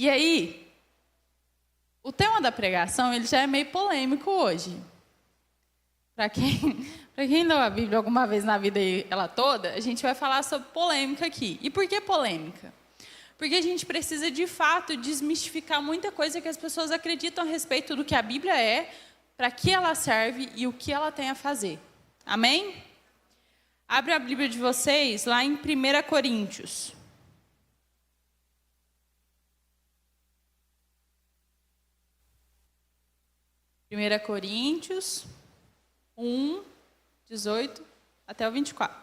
E aí, o tema da pregação ele já é meio polêmico hoje. Para quem leu a Bíblia alguma vez na vida ela toda, a gente vai falar sobre polêmica aqui. E por que polêmica? Porque a gente precisa, de fato, desmistificar muita coisa que as pessoas acreditam a respeito do que a Bíblia é, para que ela serve e o que ela tem a fazer. Amém? Abre a Bíblia de vocês lá em 1 Coríntios. Primeira Coríntios 1, 18 até o 24.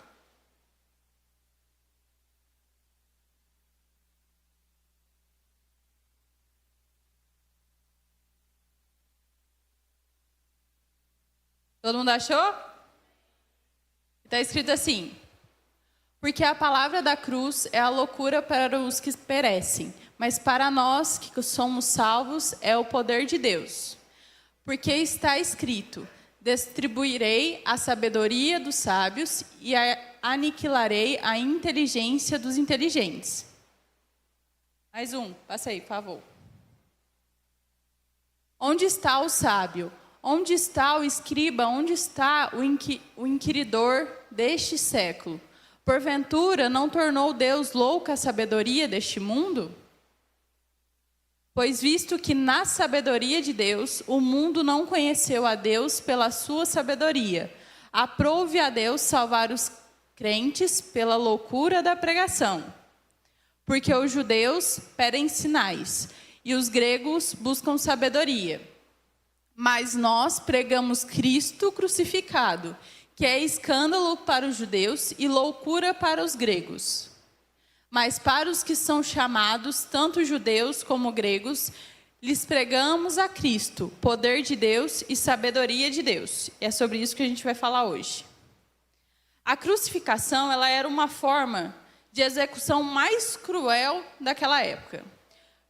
Todo mundo achou? Está escrito assim: porque a palavra da cruz é a loucura para os que perecem, mas para nós que somos salvos é o poder de Deus. Porque está escrito: distribuirei a sabedoria dos sábios e aniquilarei a inteligência dos inteligentes. Mais um, passa aí, por favor. Onde está o sábio? Onde está o escriba? Onde está o inquiridor deste século? Porventura não tornou Deus louca a sabedoria deste mundo? Pois visto que na sabedoria de Deus, o mundo não conheceu a Deus pela sua sabedoria, aprove a Deus salvar os crentes pela loucura da pregação. Porque os judeus pedem sinais, e os gregos buscam sabedoria. Mas nós pregamos Cristo crucificado, que é escândalo para os judeus e loucura para os gregos. Mas para os que são chamados, tanto judeus como gregos, lhes pregamos a Cristo, poder de Deus e sabedoria de Deus. E é sobre isso que a gente vai falar hoje. A crucificação, ela era uma forma de execução mais cruel daquela época.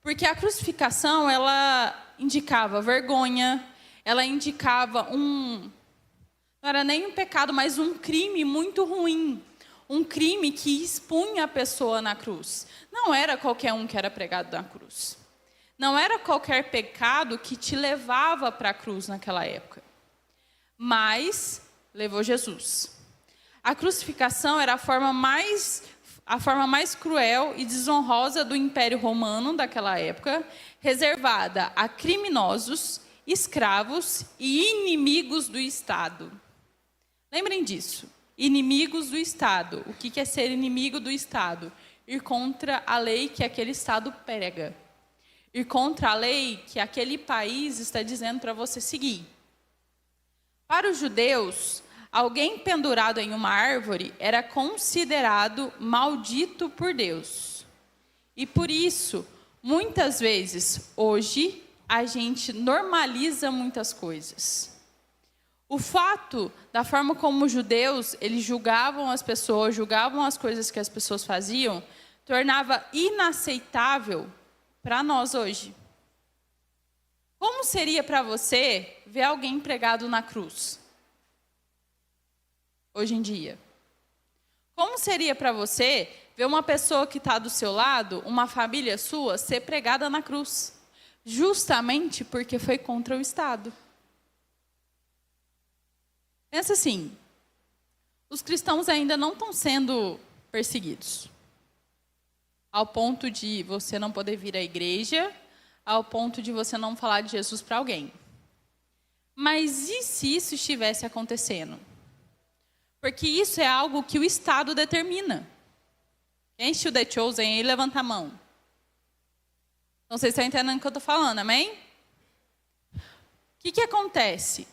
Porque a crucificação, ela indicava vergonha, ela indicava não era nem um pecado, mas um crime muito ruim. Um crime que expunha a pessoa na cruz. Não era qualquer um que era pregado na cruz. Não era qualquer pecado que te levava para a cruz naquela época. Mas levou Jesus. A crucificação era a forma mais cruel e desonrosa do Império Romano daquela época, reservada a criminosos, escravos e inimigos do Estado. Lembrem disso. Inimigos do Estado. O que é ser inimigo do Estado? Ir contra a lei que aquele Estado prega. Ir contra a lei que aquele país está dizendo para você seguir. Para os judeus, alguém pendurado em uma árvore era considerado maldito por Deus. E por isso, muitas vezes, hoje, a gente normaliza muitas coisas. O fato da forma como os judeus, eles julgavam as pessoas, julgavam as coisas que as pessoas faziam, tornava inaceitável para nós hoje. Como seria para você ver alguém pregado na cruz? Hoje em dia. Como seria para você ver uma pessoa que está do seu lado, uma família sua, ser pregada na cruz? Justamente porque foi contra o Estado. Pensa assim, os cristãos ainda não estão sendo perseguidos. Ao ponto de você não poder vir à igreja, ao ponto de você não falar de Jesus para alguém. Mas e se isso estivesse acontecendo? Porque isso é algo que o Estado determina. Quem assistiu The Chosen aí, levanta a mão. Então vocês estão entendendo o que eu estou falando, amém? O que acontece?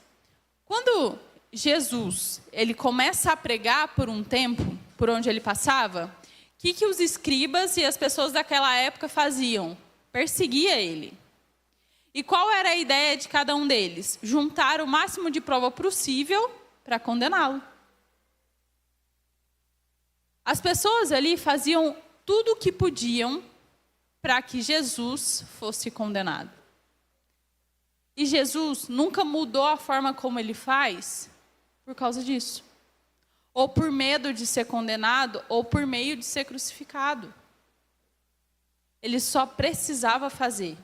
Quando Jesus, ele começa a pregar por um tempo, por onde ele passava, o que os escribas e as pessoas daquela época faziam? Perseguia ele. E qual era a ideia de cada um deles? Juntar o máximo de prova possível para condená-lo. As pessoas ali faziam tudo o que podiam para que Jesus fosse condenado. E Jesus nunca mudou a forma como ele faz por causa disso. Ou por medo de ser condenado, ou por meio de ser crucificado. ele só precisava fazer.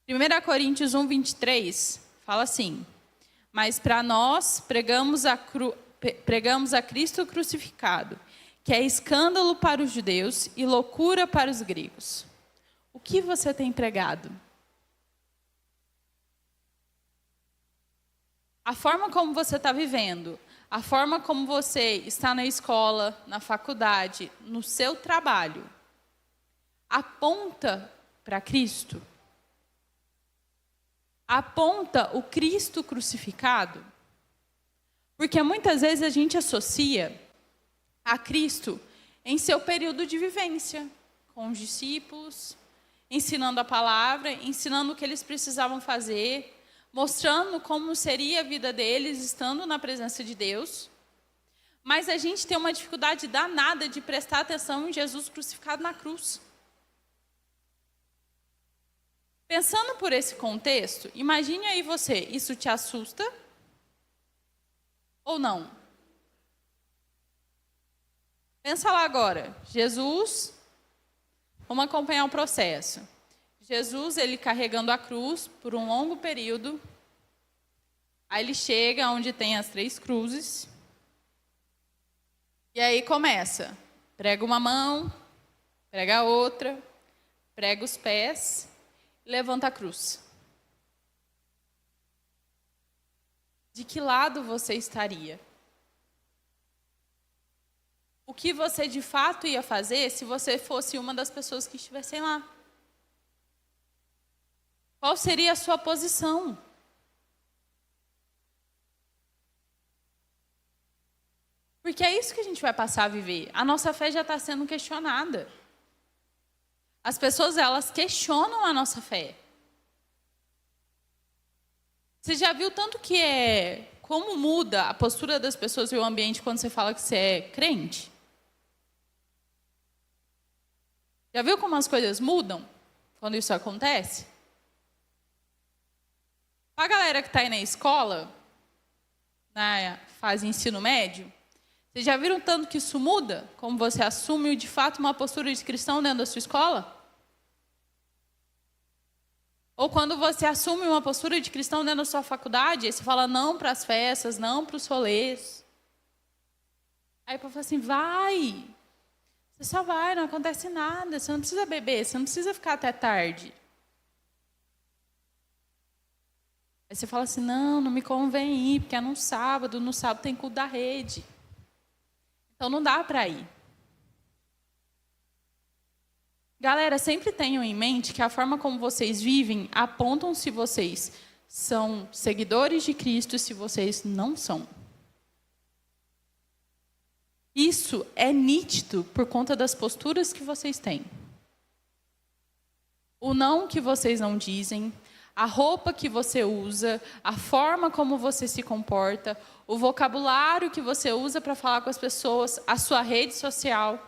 1 Coríntios 1, 23, fala assim: mas para nós pregamos a Cristo crucificado, que é escândalo para os judeus e loucura para os gregos. O que você tem pregado? A forma como você está vivendo, a forma como você está na escola, na faculdade, no seu trabalho, aponta para Cristo? Aponta o Cristo crucificado? Porque muitas vezes a gente associa a Cristo em seu período de vivência, com os discípulos, ensinando a palavra, ensinando o que eles precisavam fazer, mostrando como seria a vida deles estando na presença de Deus. Mas a gente tem uma dificuldade danada de prestar atenção em Jesus crucificado na cruz. Pensando por esse contexto, imagine aí você, isso te assusta ou não? Pensa lá agora, Jesus, vamos acompanhar o processo. Jesus, ele carregando a cruz por um longo período, aí ele chega onde tem as 3 cruzes, e aí começa, prega uma mão, prega a outra, prega os pés, levanta a cruz. De que lado você estaria? O que você de fato ia fazer se você fosse uma das pessoas que estivessem lá? Qual seria a sua posição? Porque é isso que a gente vai passar a viver. A nossa fé já está sendo questionada. As pessoas, elas questionam a nossa fé. Você já viu tanto que como muda a postura das pessoas e o ambiente quando você fala que você é crente? Já viu como as coisas mudam quando isso acontece? A galera que está aí na escola, na fase ensino médio, vocês já viram tanto que isso muda? Como você assume de fato uma postura de cristão dentro da sua escola? Ou quando você assume uma postura de cristão dentro da sua faculdade, você fala não para as festas, não para os rolês. Aí o povo fala assim, vai. Você só vai, não acontece nada. Você não precisa beber, você não precisa ficar até tarde. Aí você fala assim, não me convém ir, porque é no sábado tem culto da rede. Então não dá para ir. Galera, sempre tenham em mente que a forma como vocês vivem apontam se vocês são seguidores de Cristo e se vocês não são. Isso é nítido por conta das posturas que vocês têm. O não que vocês não dizem, a roupa que você usa, a forma como você se comporta, o vocabulário que você usa para falar com as pessoas, a sua rede social.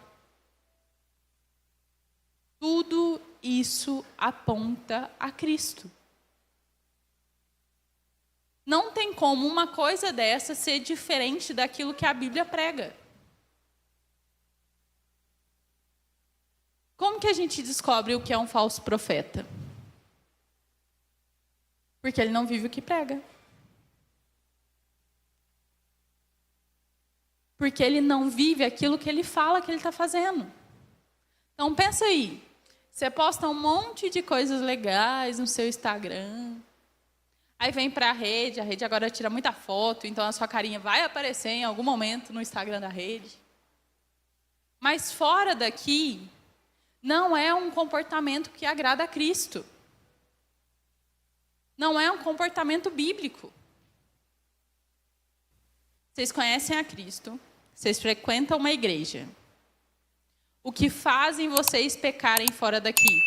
Tudo isso aponta a Cristo. Não tem como uma coisa dessa ser diferente daquilo que a Bíblia prega. Como que a gente descobre o que é um falso profeta? Porque ele não vive o que prega. Porque ele não vive aquilo que ele fala que ele está fazendo. Então pensa aí. Você posta um monte de coisas legais no seu Instagram. Aí vem para a rede agora tira muita foto, então a sua carinha vai aparecer em algum momento no Instagram da rede. Mas fora daqui, não é um comportamento que agrada a Cristo. Não é um comportamento bíblico. Vocês conhecem a Cristo, vocês frequentam uma igreja. O que fazem vocês pecarem fora daqui?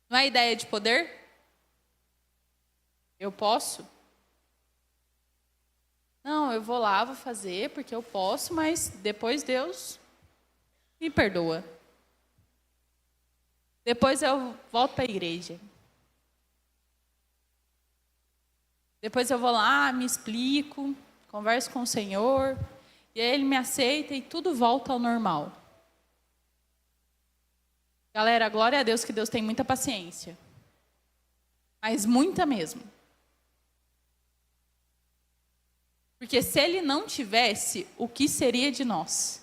Não é ideia de poder? Eu posso? Não, eu vou lá, vou fazer porque eu posso, mas depois Deus me perdoa. Depois eu volto para a igreja. Depois eu vou lá, me explico, converso com o Senhor, E aí ele me aceita e tudo volta ao normal. Galera, glória a Deus que Deus tem muita paciência. Mas muita mesmo. Porque se ele não tivesse, o que seria de nós?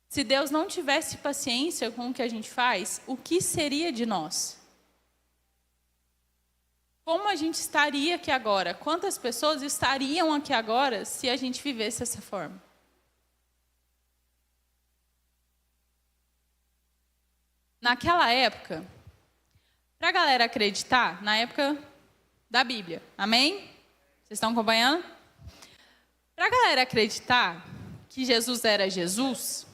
Se Deus não tivesse paciência com o que a gente faz, o que seria de nós? Como a gente estaria aqui agora? Quantas pessoas estariam aqui agora se a gente vivesse dessa forma? Naquela época, para a galera acreditar, na época da Bíblia, amém? Vocês estão acompanhando? Para a galera acreditar que Jesus era Jesus,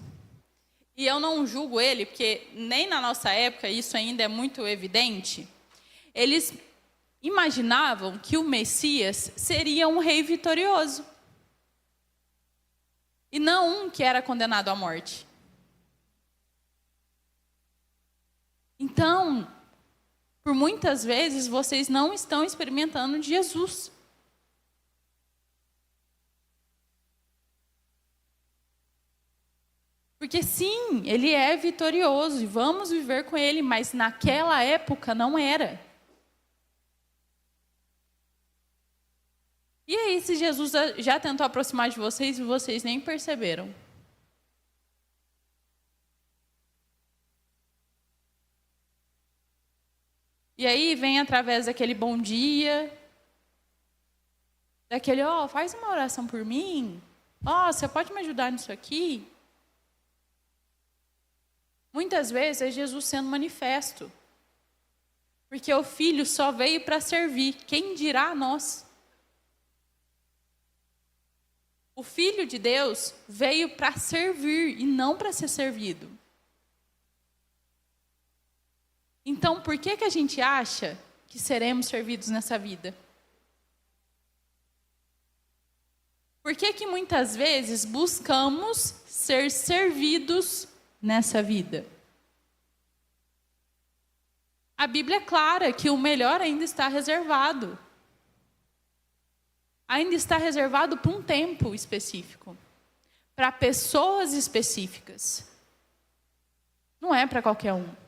e eu não julgo ele, porque nem na nossa época isso ainda é muito evidente, eles imaginavam que o Messias seria um rei vitorioso. E não um que era condenado à morte. Então, por muitas vezes, vocês não estão experimentando de Jesus. Porque sim, ele é vitorioso e vamos viver com ele, mas naquela época não era. E aí, se Jesus já tentou aproximar de vocês e vocês nem perceberam? E aí vem através daquele bom dia, daquele, faz uma oração por mim. Você pode me ajudar nisso aqui? Muitas vezes é Jesus sendo manifesto. Porque o Filho só veio para servir. Quem dirá a nós? O Filho de Deus veio para servir e não para ser servido. Então, por que a gente acha que seremos servidos nessa vida? Por que muitas vezes buscamos ser servidos nessa vida? A Bíblia é clara que o melhor ainda está reservado. Ainda está reservado para um tempo específico. Para pessoas específicas. Não é para qualquer um.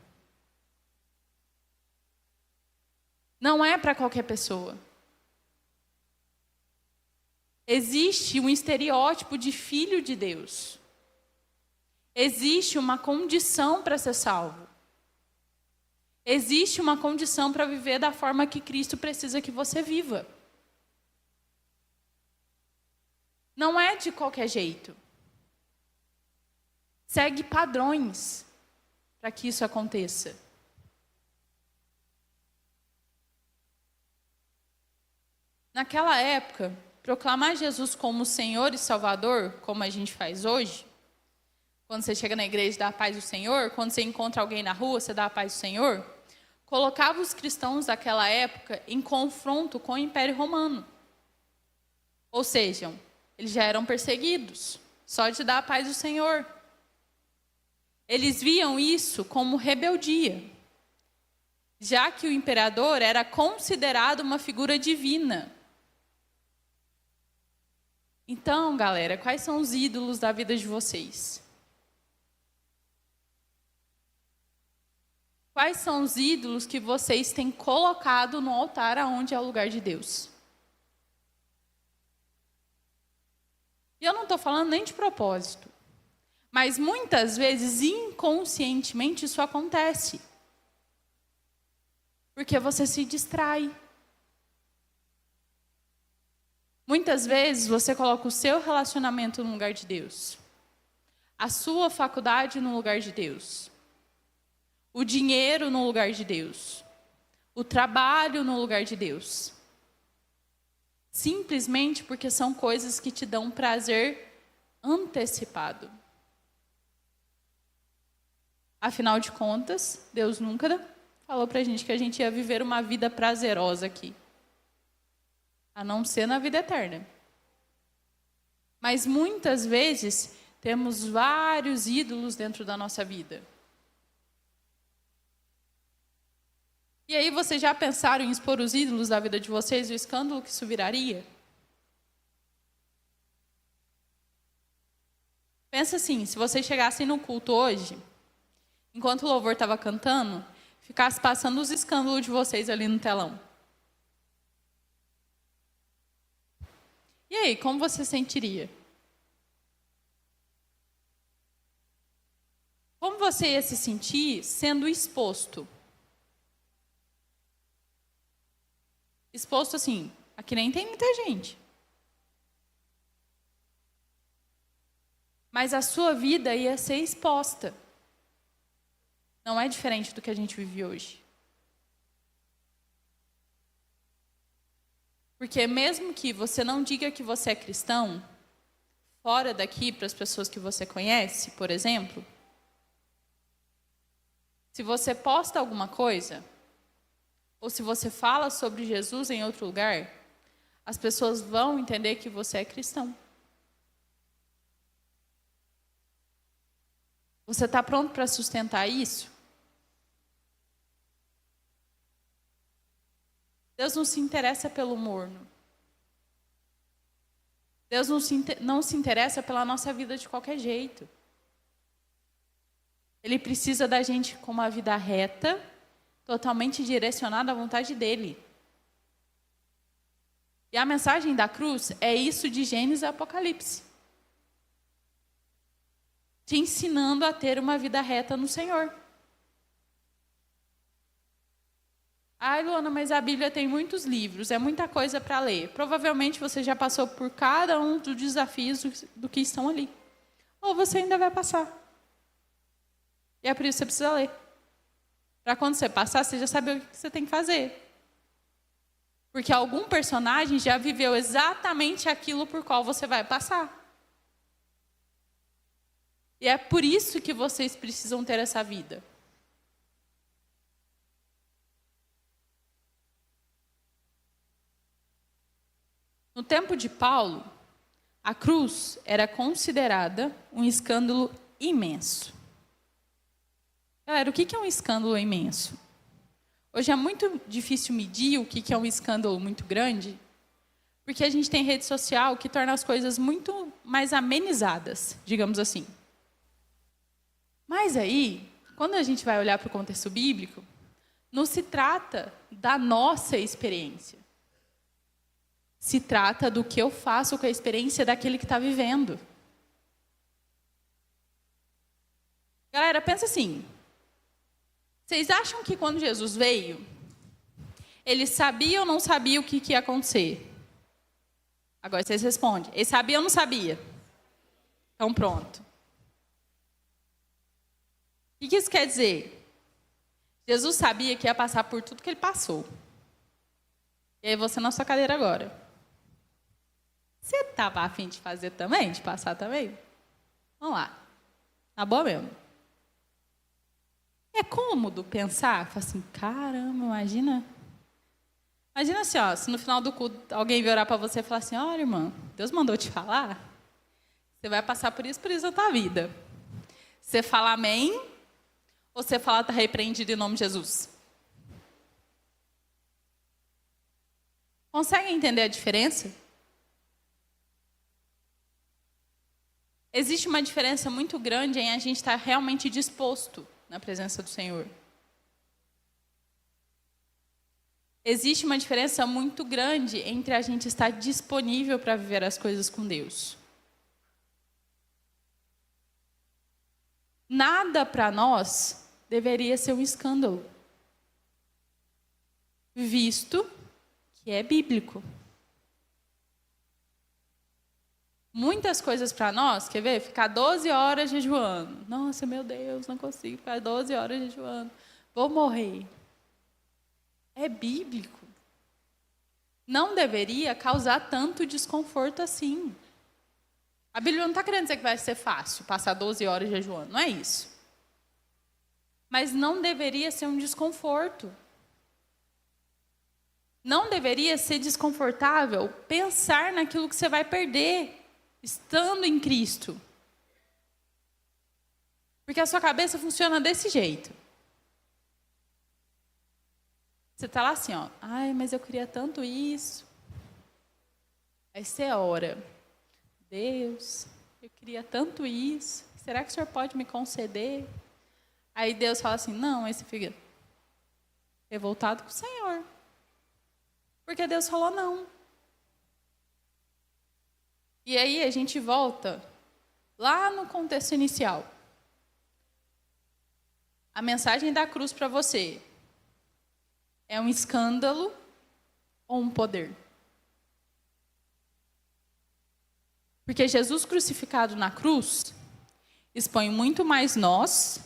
Não é para qualquer pessoa. Existe um estereótipo de filho de Deus. Existe uma condição para ser salvo. Existe uma condição para viver da forma que Cristo precisa que você viva. Não é de qualquer jeito. Segue padrões para que isso aconteça. Naquela época, proclamar Jesus como Senhor e Salvador, como a gente faz hoje, quando você chega na igreja, dá a paz do Senhor, quando você encontra alguém na rua, você dá a paz do Senhor, colocava os cristãos daquela época em confronto com o Império Romano. Ou seja, eles já eram perseguidos, só de dar a paz do Senhor. Eles viam isso como rebeldia, já que o imperador era considerado uma figura divina. Então, galera, quais são os ídolos da vida de vocês? Quais são os ídolos que vocês têm colocado no altar aonde é o lugar de Deus? E eu não estou falando nem de propósito. Mas muitas vezes, inconscientemente, isso acontece. Porque você se distrai. Muitas vezes você coloca o seu relacionamento no lugar de Deus. A sua faculdade no lugar de Deus. O dinheiro no lugar de Deus. O trabalho no lugar de Deus. Simplesmente porque são coisas que te dão prazer antecipado. Afinal de contas, Deus nunca falou pra gente que a gente ia viver uma vida prazerosa aqui. A não ser na vida eterna. Mas muitas vezes temos vários ídolos dentro da nossa vida. E aí vocês já pensaram em expor os ídolos da vida de vocês e o escândalo que isso viraria? Pensa assim, se vocês chegassem no culto hoje, enquanto o louvor estava cantando, ficasse passando os escândalos de vocês ali no telão. E aí, como você sentiria? Como você ia se sentir sendo exposto? Exposto assim, aqui nem tem muita gente. Mas a sua vida ia ser exposta. Não é diferente do que a gente vive hoje. Porque mesmo que você não diga que você é cristão, fora daqui, para as pessoas que você conhece, por exemplo, se você posta alguma coisa, ou se você fala sobre Jesus em outro lugar, as pessoas vão entender que você é cristão. Você está pronto para sustentar isso? Deus não se interessa pelo morno. Deus não se interessa pela nossa vida de qualquer jeito. Ele precisa da gente com uma vida reta, totalmente direcionada à vontade dele. E a mensagem da cruz é isso de Gênesis e Apocalipse. Te ensinando a ter uma vida reta no Senhor. Ai, Luana, mas a Bíblia tem muitos livros, é muita coisa para ler. Provavelmente você já passou por cada um dos desafios do que estão ali. Ou você ainda vai passar. E é por isso que você precisa ler. Para quando você passar, você já sabe o que você tem que fazer. Porque algum personagem já viveu exatamente aquilo por qual você vai passar. E é por isso que vocês precisam ter essa vida. No tempo de Paulo, a cruz era considerada um escândalo imenso. Galera, o que é um escândalo imenso? Hoje é muito difícil medir o que é um escândalo muito grande, porque a gente tem rede social que torna as coisas muito mais amenizadas, digamos assim. Mas aí, quando a gente vai olhar para o contexto bíblico, não se trata da nossa experiência. Se trata do que eu faço com a experiência daquele que está vivendo. Galera, pensa assim. Vocês acham que quando Jesus veio, ele sabia ou não sabia o que ia acontecer? Agora vocês respondem. Ele sabia ou não sabia? Então pronto. O que isso quer dizer? Jesus sabia que ia passar por tudo que ele passou. E aí você na sua cadeira agora. Você estava a fim de fazer também? De passar também? Vamos lá. Tá boa mesmo. É cômodo pensar, falar assim, caramba, imagina. Imagina assim, ó, se no final do culto alguém vier orar para você e falar assim, olha, irmã, Deus mandou te falar, você vai passar por isso na tua vida. Você fala amém, ou você fala está repreendido em nome de Jesus? Conseguem entender a diferença? Existe uma diferença muito grande em a gente estar realmente disposto na presença do Senhor. Existe uma diferença muito grande entre a gente estar disponível para viver as coisas com Deus. Nada para nós deveria ser um escândalo, visto que é bíblico. Muitas coisas para nós, quer ver? Ficar 12 horas jejuando. Nossa, meu Deus, não consigo ficar 12 horas jejuando. Vou morrer. É bíblico. Não deveria causar tanto desconforto assim. A Bíblia não está querendo dizer que vai ser fácil passar 12 horas jejuando. Não é isso. Mas não deveria ser um desconforto. Não deveria ser desconfortável pensar naquilo que você vai perder estando em Cristo. Porque a sua cabeça funciona desse jeito. Você está lá assim, ó. Ai, mas eu queria tanto isso. Aí você ora. Deus, eu queria tanto isso. Será que o senhor pode me conceder? Aí Deus fala assim, não, esse fica revoltado com o Senhor. Porque Deus falou não. E aí a gente volta lá no contexto inicial. A mensagem da cruz para você é um escândalo ou um poder? Porque Jesus crucificado na cruz expõe muito mais nós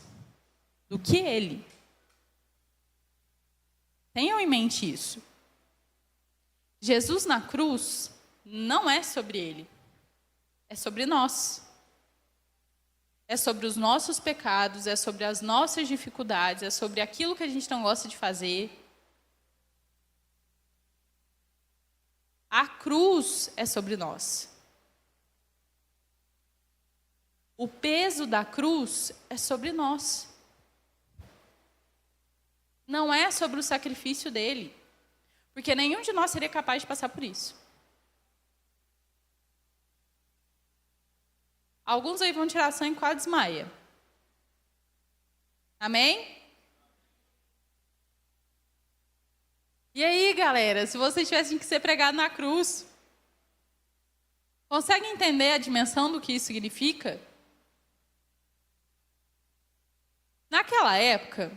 do que ele. Tenham em mente isso. Jesus na cruz não é sobre ele, é sobre nós. É sobre os nossos pecados, é sobre as nossas dificuldades, é sobre aquilo que a gente não gosta de fazer. A cruz é sobre nós. O peso da cruz é sobre nós. Não é sobre o sacrifício dele. Porque nenhum de nós seria capaz de passar por isso. Alguns aí vão tirar sangue e quase desmaia. Amém? E aí, galera, se vocês tivessem que ser pregados na cruz, consegue entender a dimensão do que isso significa? Naquela época,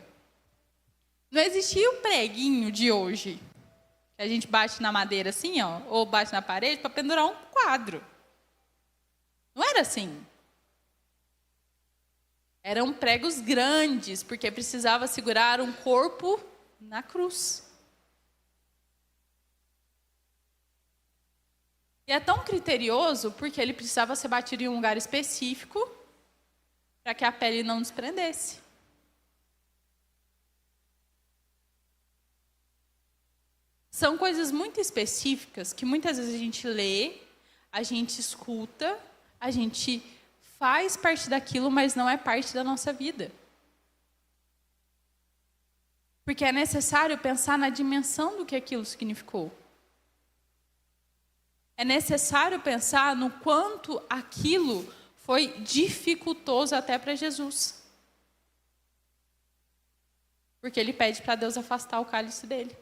não existia o preguinho de hoje, que a gente bate na madeira assim, ó, ou bate na parede para pendurar um quadro. Não era assim. Eram pregos grandes, porque precisava segurar um corpo na cruz. E é tão criterioso porque ele precisava ser batido em um lugar específico para que a pele não desprendesse. São coisas muito específicas que muitas vezes a gente lê, a gente escuta, a gente faz parte daquilo, mas não é parte da nossa vida. Porque é necessário pensar na dimensão do que aquilo significou. É necessário pensar no quanto aquilo foi dificultoso até para Jesus. Porque ele pede para Deus afastar o cálice dele.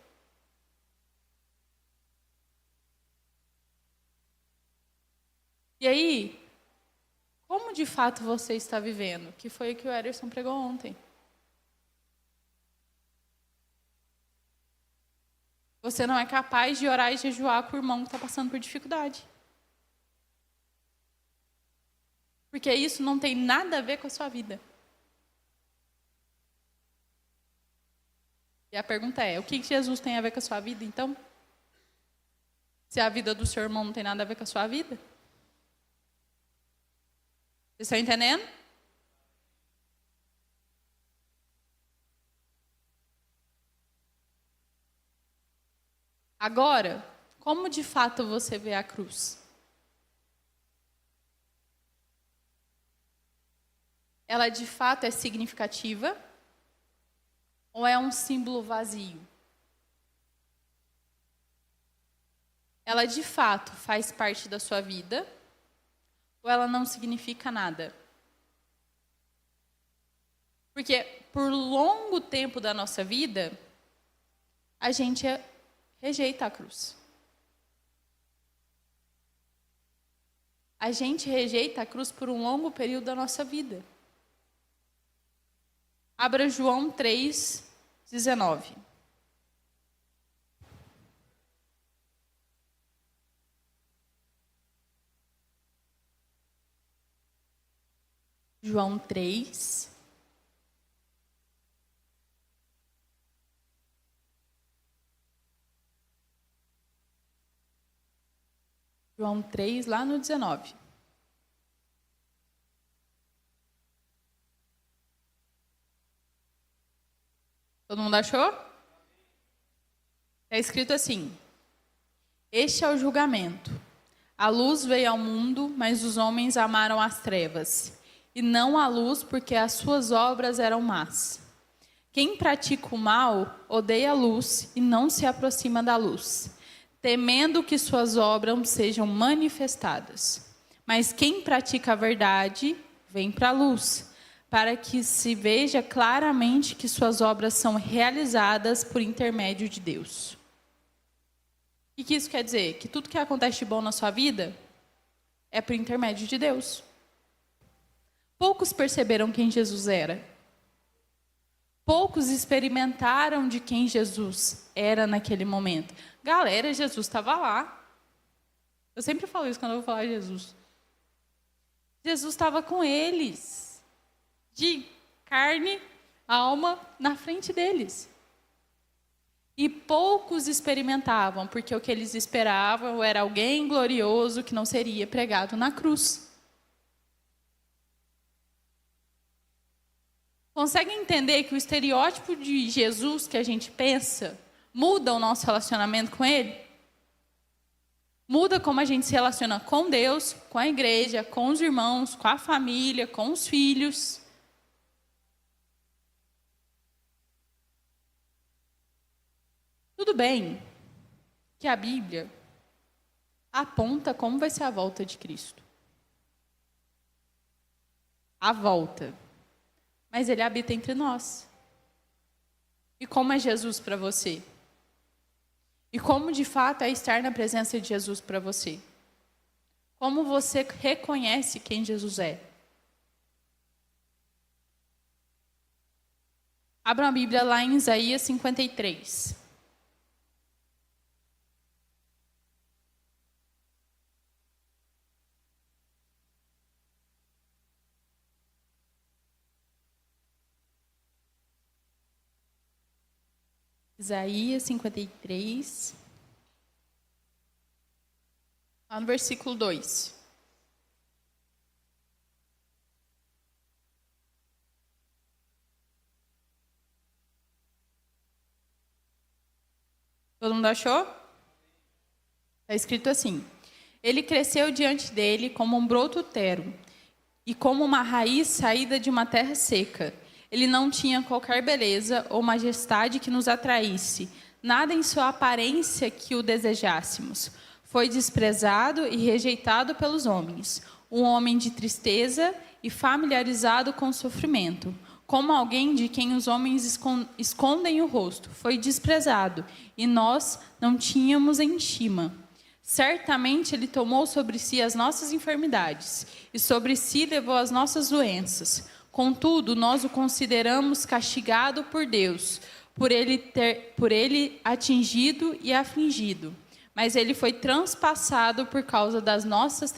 E aí, como de fato você está vivendo? Que foi o que o Ederson pregou ontem. Você não é capaz de orar e jejuar com o irmão que está passando por dificuldade. Porque isso não tem nada a ver com a sua vida. E a pergunta é, o que Jesus tem a ver com a sua vida, então? Se a vida do seu irmão não tem nada a ver com a sua vida? Vocês estão entendendo? Agora, como de fato você vê a cruz? Ela de fato é significativa? Ou é um símbolo vazio? Ela de fato faz parte da sua vida? Ou ela não significa nada? Porque por longo tempo da nossa vida, a gente rejeita a cruz. A gente rejeita a cruz por um longo período da nossa vida. Abra João 3:19. João 3. João 3, lá no 19. Todo mundo achou? Está escrito assim: este é o julgamento. A luz veio ao mundo, mas os homens amaram as trevas, e não a luz, porque as suas obras eram más. Quem pratica o mal odeia a luz e não se aproxima da luz, temendo que suas obras sejam manifestadas. Mas quem pratica a verdade vem para a luz, para que se veja claramente que suas obras são realizadas por intermédio de Deus. O que isso quer dizer? Que tudo que acontece de bom na sua vida é por intermédio de Deus. Poucos perceberam quem Jesus era. Poucos experimentaram de quem Jesus era naquele momento. Galera, Jesus estava lá. Eu sempre falo isso quando eu vou falar de Jesus. Jesus estava com eles, de carne, alma, na frente deles. E poucos experimentavam, porque o que eles esperavam era alguém glorioso que não seria pregado na cruz. Conseguem entender que o estereótipo de Jesus que a gente pensa muda o nosso relacionamento com Ele? Muda como a gente se relaciona com Deus, com a igreja, com os irmãos, com a família, com os filhos. Tudo bem que a Bíblia aponta como vai ser a volta de Cristo. A volta. Mas Ele habita entre nós. E como é Jesus para você? E como de fato é estar na presença de Jesus para você? Como você reconhece quem Jesus é? Abra a Bíblia lá em Isaías 53. Isaías 53, lá no versículo 2. Todo mundo achou? Está escrito assim: Ele cresceu diante dele como um broto termo e como uma raiz saída de uma terra seca. Ele não tinha qualquer beleza ou majestade que nos atraísse, nada em sua aparência que o desejássemos. Foi desprezado e rejeitado pelos homens, um homem de tristeza e familiarizado com o sofrimento, como alguém de quem os homens escondem o rosto. Foi desprezado e nós não tínhamos em estima. Certamente Ele tomou sobre si as nossas enfermidades e sobre si levou as nossas doenças. Contudo, nós o consideramos castigado por Deus, por ele atingido e afligido. Mas Ele foi transpassado por causa das nossas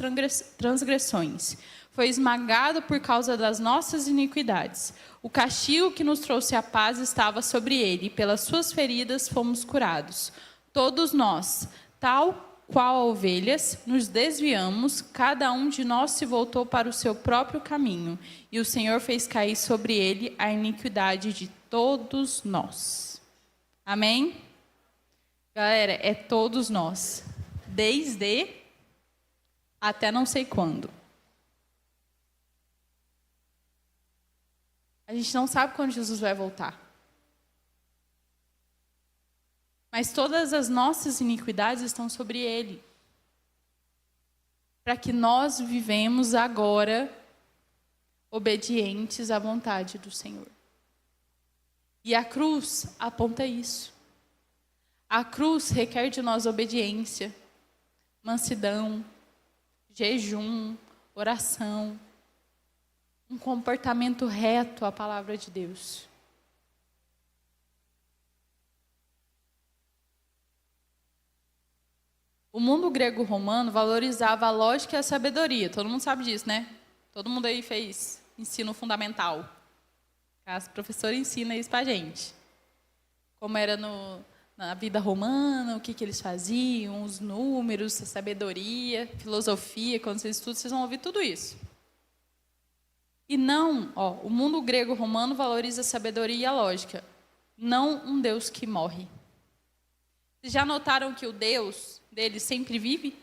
transgressões. Foi esmagado por causa das nossas iniquidades. O castigo que nos trouxe a paz estava sobre Ele, e pelas suas feridas fomos curados. Todos nós, tal qual ovelhas, nos desviamos, cada um de nós se voltou para o seu próprio caminho, e o Senhor fez cair sobre ele a iniquidade de todos nós. Amém? Galera, é todos nós, desde até não sei quando. A gente não sabe quando Jesus vai voltar. Mas todas as nossas iniquidades estão sobre Ele. Para que nós vivemos agora obedientes à vontade do Senhor. E a cruz aponta isso. A cruz requer de nós obediência, mansidão, jejum, oração, um comportamento reto à palavra de Deus. O mundo grego-romano valorizava a lógica e a sabedoria. Todo mundo sabe disso, né? Todo mundo aí fez ensino fundamental. As professoras ensinam isso pra gente. Como era na vida romana, o que eles faziam, os números, a sabedoria, filosofia. Quando vocês estudam, vocês vão ouvir tudo isso. E não, o mundo grego-romano valoriza a sabedoria e a lógica. Não um Deus que morre. Vocês já notaram que o Deus deles sempre vive?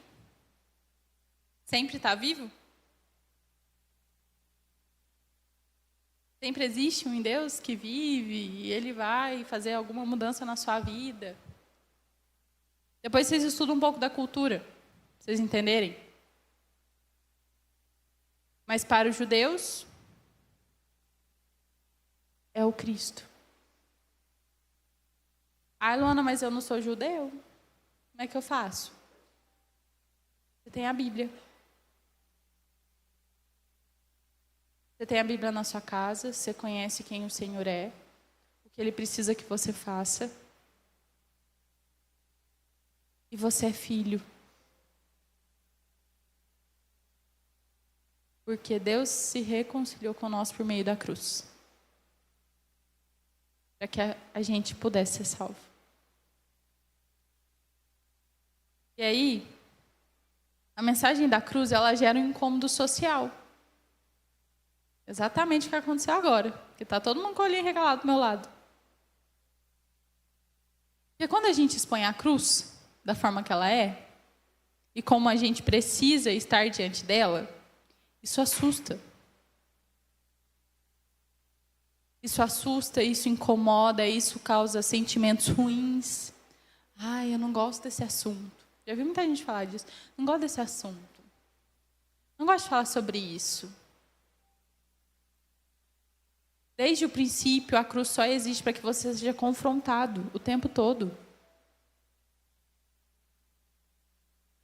Sempre está vivo? Sempre existe um Deus que vive e Ele vai fazer alguma mudança na sua vida. Depois vocês estudam um pouco da cultura, pra vocês entenderem. Mas para os judeus, é o Cristo. Ah, Luana, mas eu não sou judeu. Como é que eu faço? Você tem a Bíblia. Você tem a Bíblia na sua casa, você conhece quem o Senhor é, o que Ele precisa que você faça. E você é filho. Porque Deus se reconciliou conosco por meio da cruz. Para que a gente pudesse ser salvo. E aí, a mensagem da cruz, ela gera um incômodo social. Exatamente o que aconteceu agora. Que está todo mundo com o olhinho regalado do meu lado. Porque quando a gente expõe a cruz, da forma que ela é, e como a gente precisa estar diante dela, isso assusta. Isso assusta, isso incomoda, isso causa sentimentos ruins. Ai, eu não gosto desse assunto. Já vi muita gente falar disso. Não gosto desse assunto. Não gosto de falar sobre isso. Desde o princípio, a cruz só existe para que você seja confrontado o tempo todo.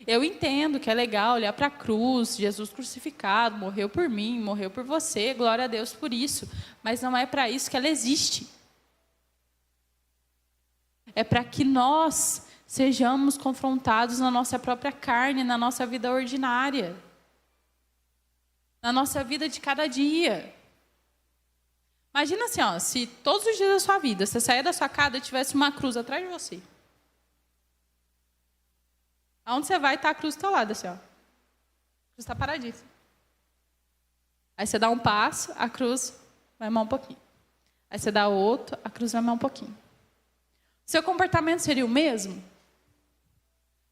Eu entendo que é legal olhar para a cruz, Jesus crucificado, morreu por mim, morreu por você, glória a Deus por isso. Mas não é para isso que ela existe. É para que nós sejamos confrontados na nossa própria carne, na nossa vida ordinária. Na nossa vida de cada dia. Imagina assim, ó, se todos os dias da sua vida, você sair da sua casa e tivesse uma cruz atrás de você. Aonde você vai, está a cruz do teu lado, assim, ó. A cruz está paradíssima. Aí você dá um passo, a cruz vai mais um pouquinho. Aí você dá outro, a cruz vai mais um pouquinho. Seu comportamento seria o mesmo?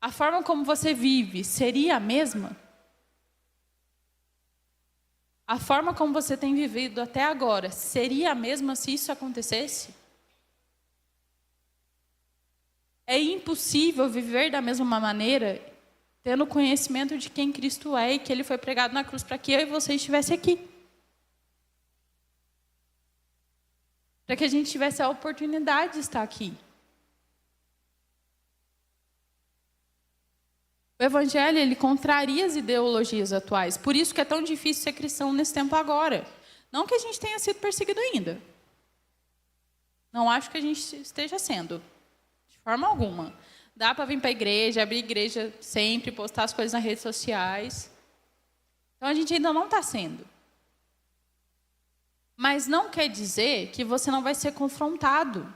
A forma como você vive seria a mesma? A forma como você tem vivido até agora seria a mesma se isso acontecesse? É impossível viver da mesma maneira, tendo conhecimento de quem Cristo é e que Ele foi pregado na cruz para que eu e você estivesse aqui. Para que a gente tivesse a oportunidade de estar aqui. O Evangelho, ele contraria as ideologias atuais. Por isso que é tão difícil ser cristão nesse tempo agora. Não que a gente tenha sido perseguido ainda. Não acho que a gente esteja sendo. De forma alguma. Dá para vir para a igreja, abrir igreja sempre, postar as coisas nas redes sociais. Então, a gente ainda não está sendo. Mas não quer dizer que você não vai ser confrontado.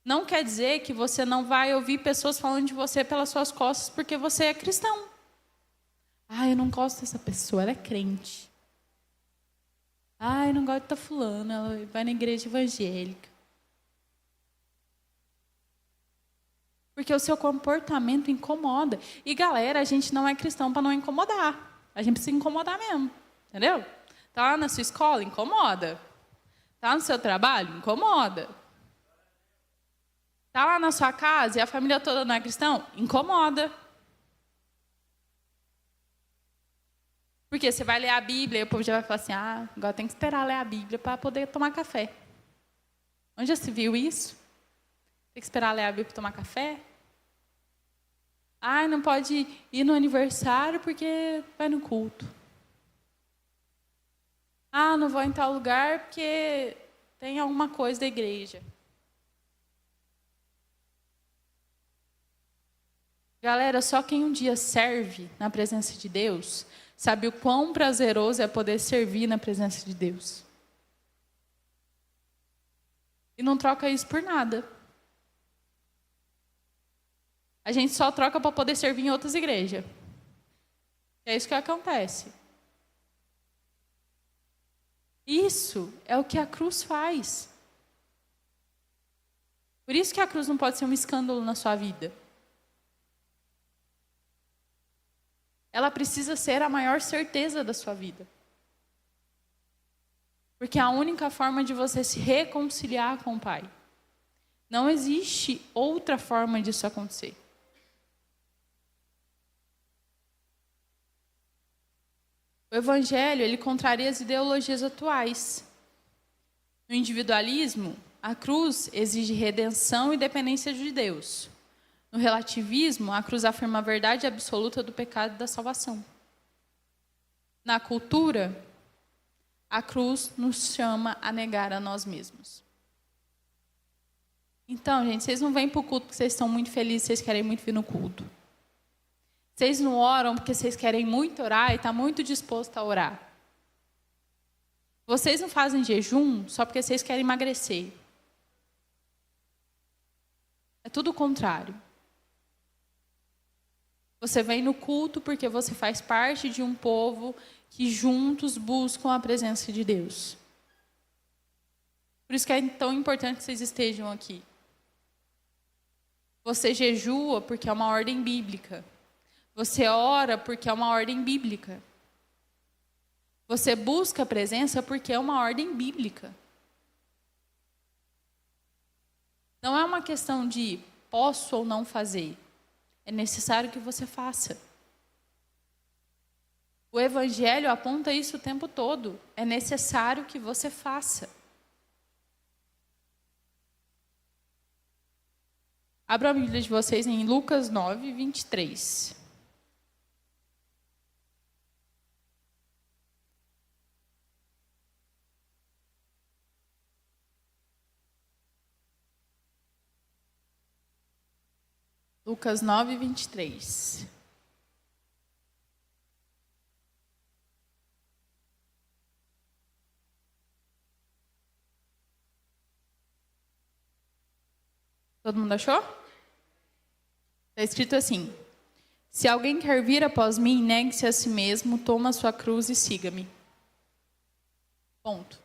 Não quer dizer que você não vai ouvir pessoas falando de você pelas suas costas porque você é cristão. Ah, eu não gosto dessa pessoa, ela é crente. Ah, eu não gosto da fulana, ela vai na igreja evangélica. Porque o seu comportamento incomoda. E galera, a gente não é cristão para não incomodar. A gente precisa incomodar mesmo. Entendeu? Tá lá na sua escola? Incomoda. Tá no seu trabalho? Incomoda. Tá lá na sua casa e a família toda não é cristão? Incomoda. Porque você vai ler a Bíblia e o povo já vai falar assim, ah, agora tem que esperar ler a Bíblia para poder tomar café. Onde já se viu isso? Tem que esperar ler a Bíblia para tomar café? Ah, não pode ir no aniversário porque vai no culto. Ah, não vou em tal lugar porque tem alguma coisa da igreja. Galera, só quem um dia serve na presença de Deus sabe o quão prazeroso é poder servir na presença de Deus. E não troca isso por nada. A gente só troca para poder servir em outras igrejas. É isso que acontece. Isso é o que a cruz faz. Por isso que a cruz não pode ser um escândalo na sua vida. Ela precisa ser a maior certeza da sua vida. Porque é a única forma de você se reconciliar com o Pai. Não existe outra forma disso acontecer. Evangelho, ele contraria as ideologias atuais. No individualismo, a cruz exige redenção e dependência de Deus. No relativismo, a cruz afirma a verdade absoluta do pecado e da salvação. Na cultura, a cruz nos chama a negar a nós mesmos. Então, gente, vocês não vêm para o culto porque vocês estão muito felizes, vocês querem muito vir no culto. Vocês não oram porque vocês querem muito orar e estão muito dispostos a orar. Vocês não fazem jejum só porque vocês querem emagrecer. É tudo o contrário. Você vem no culto porque você faz parte de um povo que juntos buscam a presença de Deus. Por isso que é tão importante que vocês estejam aqui. Você jejua porque é uma ordem bíblica. Você ora porque é uma ordem bíblica. Você busca a presença porque é uma ordem bíblica. Não é uma questão de posso ou não fazer. É necessário que você faça. O Evangelho aponta isso o tempo todo. É necessário que você faça. Abra a Bíblia de vocês em Lucas 9, 23. Lucas 9, 23. Todo mundo achou? Está escrito assim: se alguém quer vir após mim, negue-se a si mesmo, toma a sua cruz e siga-me. Ponto.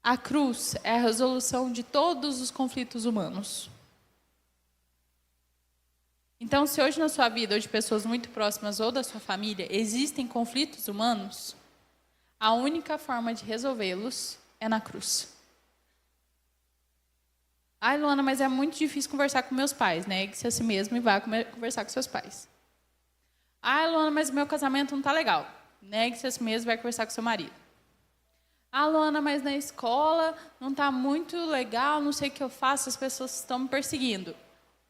A cruz é a resolução de todos os conflitos humanos. Então, se hoje na sua vida, ou de pessoas muito próximas, ou da sua família, existem conflitos humanos, a única forma de resolvê-los é na cruz. Ai, Luana, mas é muito difícil conversar com meus pais. Negue-se a si mesmo e vá conversar com seus pais. Ai, Luana, mas meu casamento não está legal. Negue-se a si mesmo e vai conversar com seu marido. Ah, Luana, mas na escola não está muito legal, não sei o que eu faço, as pessoas estão me perseguindo.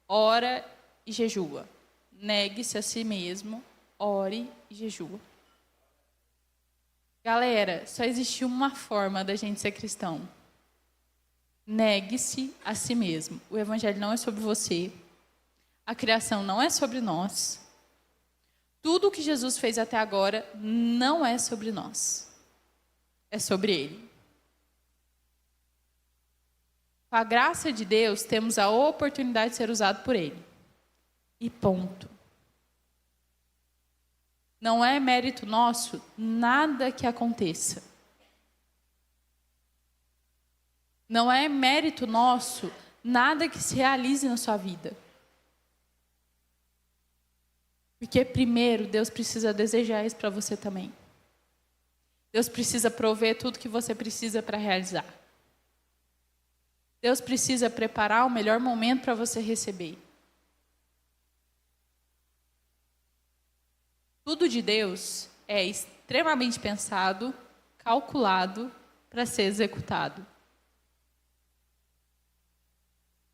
Ora e jejua. Negue-se a si mesmo, ore e jejua. Galera, só existe uma forma da gente ser cristão. Negue-se a si mesmo. O Evangelho não é sobre você. A criação não é sobre nós. Tudo o que Jesus fez até agora não é sobre nós. É sobre Ele. Com a graça de Deus, temos a oportunidade de ser usado por Ele. E ponto. Não é mérito nosso nada que aconteça. Não é mérito nosso nada que se realize na sua vida. Porque primeiro Deus precisa desejar isso para você também. Deus precisa prover tudo que você precisa para realizar. Deus precisa preparar o melhor momento para você receber. Tudo de Deus é extremamente pensado, calculado para ser executado.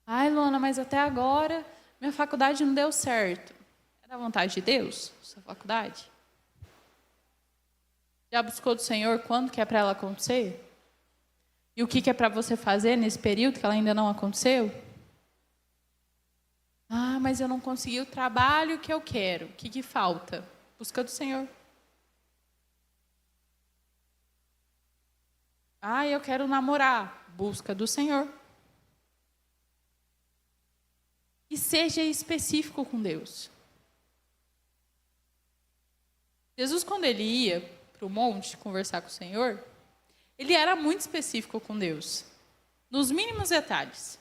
Ai, Luana, mas até agora minha faculdade não deu certo. É da vontade de Deus, sua faculdade? Já buscou do Senhor quando que é para ela acontecer? E o que é para você fazer nesse período que ela ainda não aconteceu? Ah, mas eu não consegui o trabalho que eu quero. O que falta? Busca do Senhor. Ah, eu quero namorar. Busca do Senhor. E seja específico com Deus. Jesus, quando ele ia para o monte conversar com o Senhor, ele era muito específico com Deus, nos mínimos detalhes.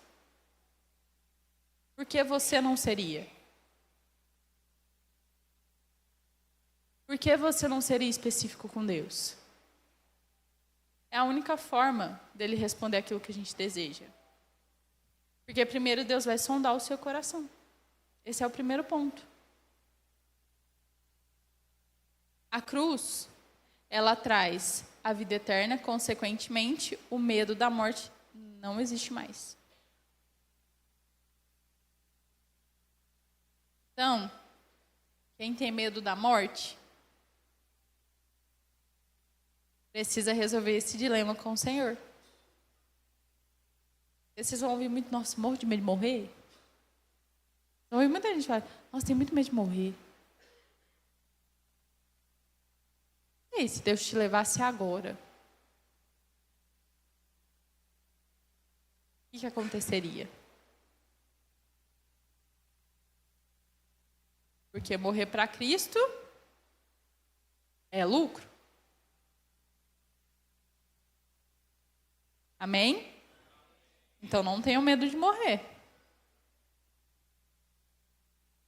Por que você não seria? Por que você não seria específico com Deus? É a única forma dele responder aquilo que a gente deseja. Porque primeiro Deus vai sondar o seu coração. Esse é o primeiro ponto. A cruz, ela traz a vida eterna, consequentemente, o medo da morte não existe mais. Então, quem tem medo da morte, precisa resolver esse dilema com o Senhor. Vocês vão ouvir muito, nossa, morro de medo de morrer? Vão ouvir muita gente falar, nossa, tenho muito medo de morrer. E aí, se Deus te levasse agora? O que aconteceria? Porque morrer para Cristo é lucro. Amém? Então não tenham medo de morrer.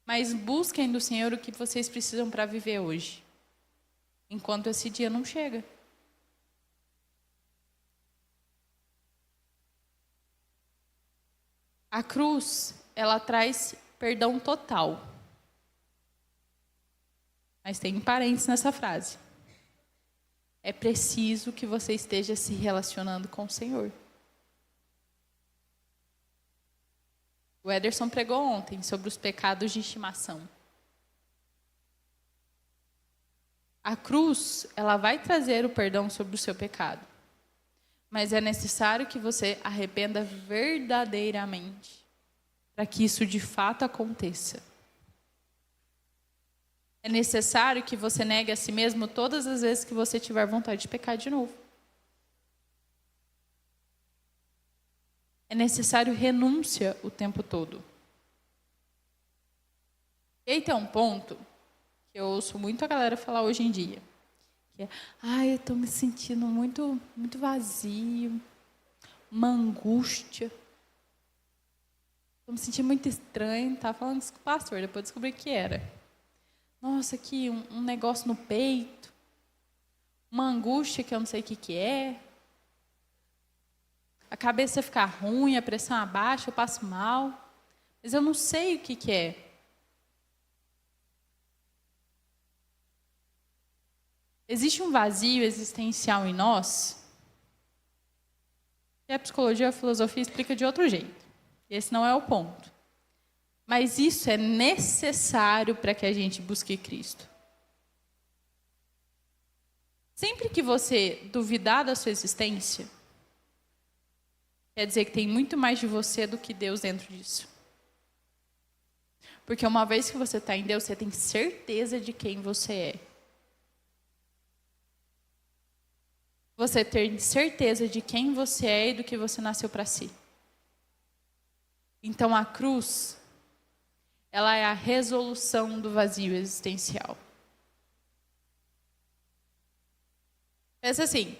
Mas busquem do Senhor o que vocês precisam para viver hoje, enquanto esse dia não chega. A cruz, ela traz perdão total. Mas tem parênteses nessa frase. É preciso que você esteja se relacionando com o Senhor. O Ederson pregou ontem sobre os pecados de estimação. A cruz, ela vai trazer o perdão sobre o seu pecado. Mas é necessário que você arrependa verdadeiramente para que isso de fato aconteça. É necessário que você negue a si mesmo todas as vezes que você tiver vontade de pecar de novo. É necessário renúncia o tempo todo. E aí tem um ponto que eu ouço muito a galera falar hoje em dia. Que é, eu estou me sentindo muito vazio, uma angústia. Estou me sentindo muito estranho. Estava falando isso com o pastor, depois descobri que era. Nossa, aqui um negócio no peito, uma angústia que eu não sei o que é. A cabeça fica ruim, a pressão abaixa, eu passo mal. Mas eu não sei o que é. Existe um vazio existencial em nós que a psicologia e a filosofia explica de outro jeito. Esse não é o ponto. Mas isso é necessário para que a gente busque Cristo. Sempre que você duvidar da sua existência, quer dizer que tem muito mais de você do que Deus dentro disso. Porque uma vez que você está em Deus, você tem certeza de quem você é. Você ter certeza de quem você é e do que você nasceu para si. Então a cruz, ela é a resolução do vazio existencial. Pensa assim,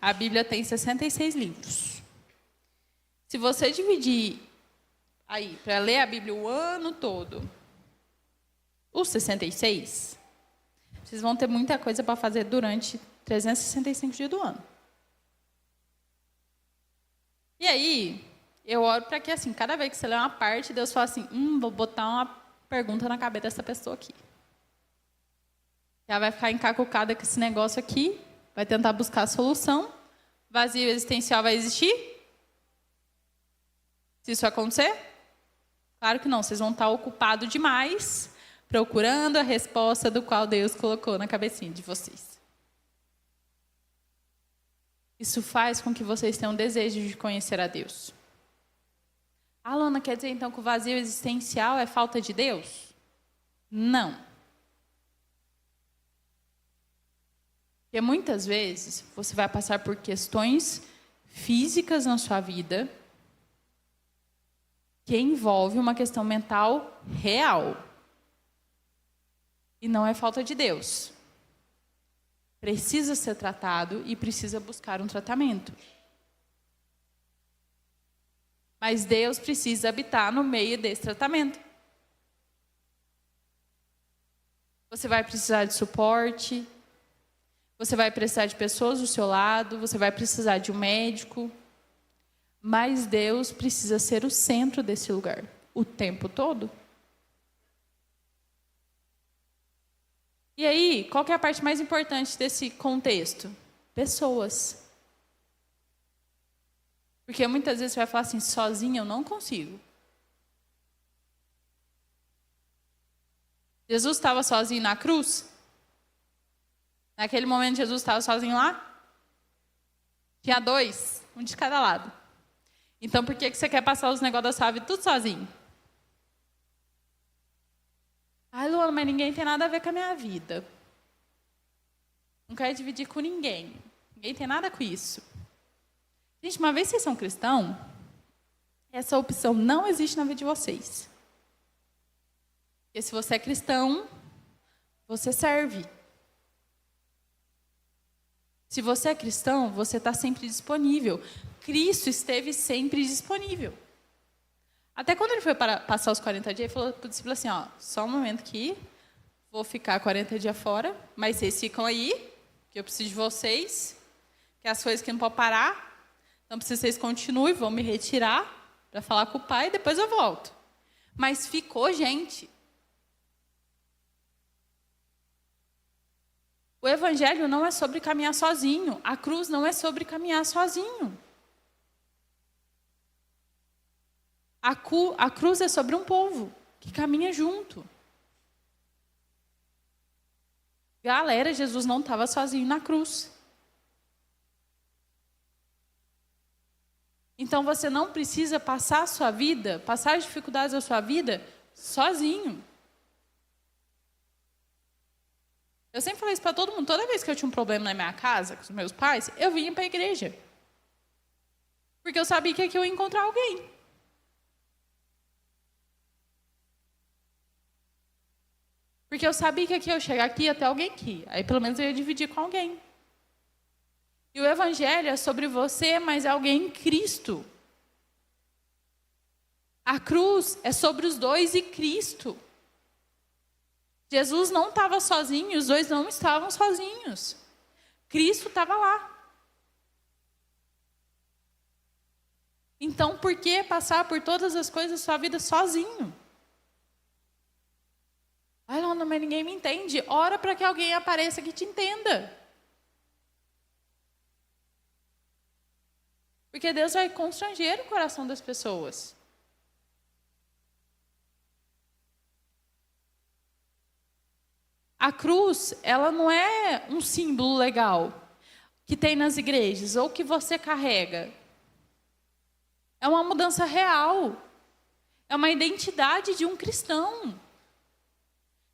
a Bíblia tem 66 livros. Se você dividir aí, para ler a Bíblia o ano todo, os 66, vocês vão ter muita coisa para fazer durante 365 dias do ano. E aí, eu oro para que, assim, cada vez que você lê uma parte, Deus fala assim, vou botar uma pergunta na cabeça dessa pessoa aqui. Ela vai ficar encacucada com esse negócio aqui, vai tentar buscar a solução, vazio existencial vai existir? Se isso acontecer? Claro que não, vocês vão estar ocupados demais procurando a resposta do qual Deus colocou na cabecinha de vocês. Isso faz com que vocês tenham desejo de conhecer a Deus. Alana, quer dizer então que o vazio existencial é falta de Deus? Não. Porque muitas vezes você vai passar por questões físicas na sua vida que envolve uma questão mental real. E não é falta de Deus. Precisa ser tratado e precisa buscar um tratamento. Mas Deus precisa habitar no meio desse tratamento. Você vai precisar de suporte, você vai precisar de pessoas do seu lado, você vai precisar de um médico. Mas Deus precisa ser o centro desse lugar, o tempo todo. E aí, qual que é a parte mais importante desse contexto? Pessoas. Porque muitas vezes você vai falar assim, sozinha eu não consigo. Jesus estava sozinho na cruz? Naquele momento Jesus estava sozinho lá? Tinha 2, um de cada lado. Então por que você quer passar os negócios da sua vida tudo sozinho? Ai, Luana, mas ninguém tem nada a ver com a minha vida. Não quero dividir com ninguém. Ninguém tem nada com isso. Gente, uma vez vocês são cristãos, essa opção não existe na vida de vocês. Porque se você é cristão, você serve. Se você é cristão, você está sempre disponível. Cristo esteve sempre disponível. Até quando ele foi para passar os 40 dias, ele falou para o discípulo assim, ó, só um momento que vou ficar 40 dias fora, mas vocês ficam aí, que eu preciso de vocês, que as coisas que não podem parar, então preciso que vocês continuem, vão me retirar para falar com o pai e depois eu volto. Mas ficou gente. O evangelho não é sobre caminhar sozinho. A cruz não é sobre caminhar sozinho. A cruz é sobre um povo que caminha junto. Galera, Jesus não estava sozinho na cruz. Então você não precisa passar a sua vida, passar as dificuldades da sua vida sozinho. Eu sempre falei isso para todo mundo. Toda vez que eu tinha um problema na minha casa, com os meus pais, eu vinha para a igreja. Porque eu sabia que aqui eu ia encontrar alguém. Porque eu sabia que aqui eu ia chegar aqui até alguém aqui. Aí pelo menos eu ia dividir com alguém. E o evangelho é sobre você, mas é alguém em Cristo. A cruz é sobre os dois e Cristo. Jesus não estava sozinho, os dois não estavam sozinhos. Cristo estava lá. Então, por que passar por todas as coisas da sua vida sozinho? Ai, não, mas ninguém me entende. Ora para que alguém apareça que te entenda. Porque Deus vai constranger o coração das pessoas. A cruz, ela não é um símbolo legal que tem nas igrejas ou que você carrega. É uma mudança real. É uma identidade de um cristão.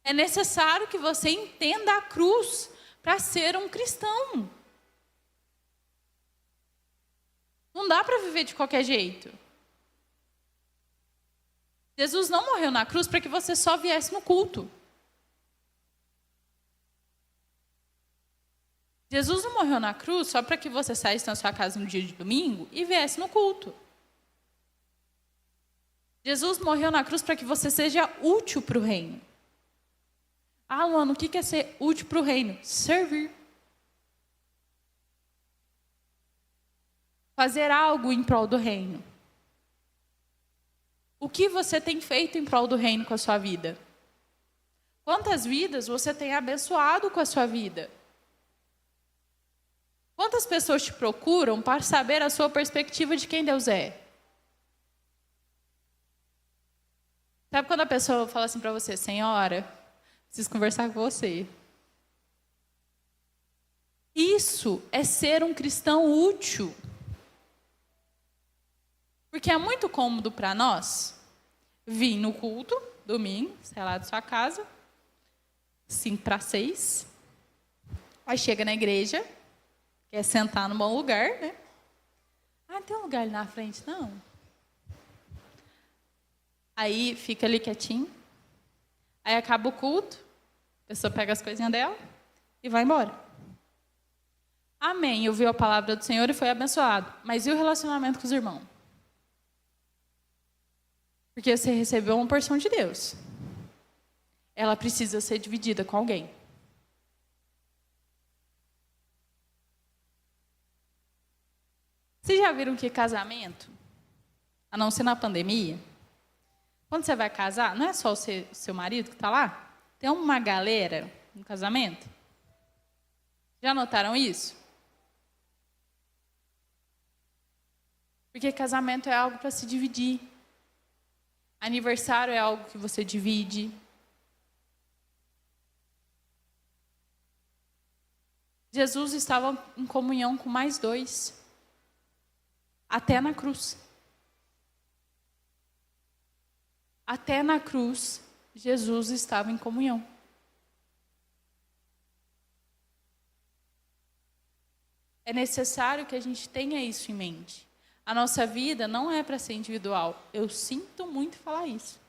É necessário que você entenda a cruz para ser um cristão. Não dá para viver de qualquer jeito. Jesus não morreu na cruz para que você só viesse no culto. Jesus não morreu na cruz só para que você saísse da sua casa no dia de domingo e viesse no culto. Jesus morreu na cruz para que você seja útil para o reino. Ah, Luana, o que é ser útil para o reino? Servir. Fazer algo em prol do reino. O que você tem feito em prol do reino com a sua vida? Quantas vidas você tem abençoado com a sua vida? Quantas pessoas te procuram para saber a sua perspectiva de quem Deus é? Sabe quando a pessoa fala assim para você, senhora, preciso conversar com você. Isso é ser um cristão útil. Porque é muito cômodo para nós vir no culto, domingo, sei lá, da sua casa, 5:45. Aí chega na igreja, quer sentar num bom lugar, né? Ah, tem um lugar ali na frente? Não. Aí fica ali quietinho. Aí acaba o culto, a pessoa pega as coisinhas dela e vai embora. Amém, ouviu a palavra do Senhor e foi abençoado. Mas e o relacionamento com os irmãos? Porque você recebeu uma porção de Deus. Ela precisa ser dividida com alguém. Vocês já viram que casamento, a não ser na pandemia, quando você vai casar, não é só o seu marido que está lá? Tem uma galera no casamento? Já notaram isso? Porque casamento é algo para se dividir. Aniversário é algo que você divide. Jesus estava em comunhão com mais dois, até na cruz. Até na cruz, Jesus estava em comunhão. É necessário que a gente tenha isso em mente. A nossa vida não é para ser individual. Eu sinto muito falar isso.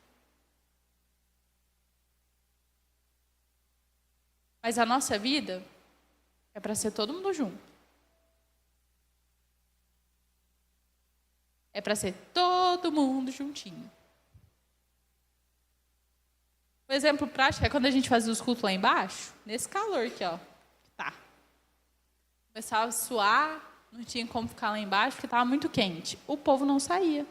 Mas a nossa vida é para ser todo mundo junto. É para ser todo mundo juntinho. Um exemplo prático é quando a gente fazia os cultos lá embaixo, nesse calor aqui, ó. Tá. Começava a suar, não tinha como ficar lá embaixo, porque estava muito quente. O povo não saía.